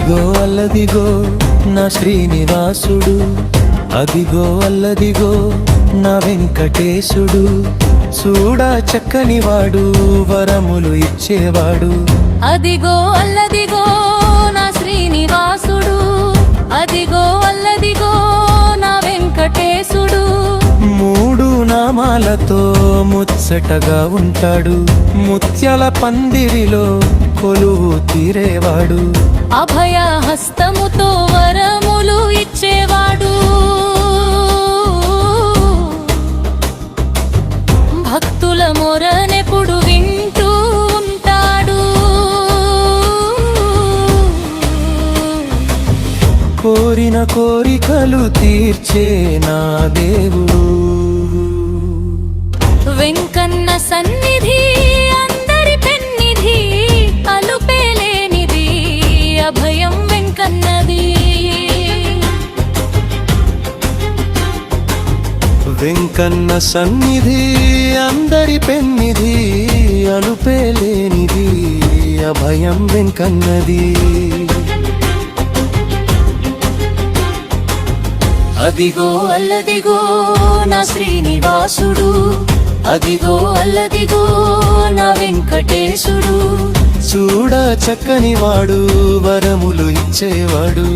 అదిగో అల్లదిగో నా శ్రీనివాసుడు, అదిగో అల్లదిగో నా వెంకటేశుడు, చూడా చక్కని వాడు వరములు ఇచ్చేవాడు. అదిగో అల్లదిగో నా శ్రీనివాసుడు, అదిగో అల్లదిగో నా వెంకటేశుడు. మూడు నామాలతో ముచ్చటగా ఉంటాడు, ముత్యాల పందిరిలో కొలువు తీరేవాడు. అభయ హస్తముతో వరములు ఇచ్చేవాడు, భక్తుల మొరనెప్పుడు వింటూ ఉంటాడు. కోరిన కోరికలు తీర్చే నా దేవుడు. వెంకన్న సన్నిధి అందరి పెన్నిధి, అలుపేలేనిది అభయం వెంకన్నది. వెంకన్న సన్నిధి అందరి పెన్నిధి, అలుపేలేనిది అభయం వెంకన్నది. అదిగో అల్లదిగో నా శ్రీనివాసుడు, అదిగో అల్లదిగో నా వెంకటేశుడు, చూడ చక్కని వాడు వరములు ఇచ్చేవాడు.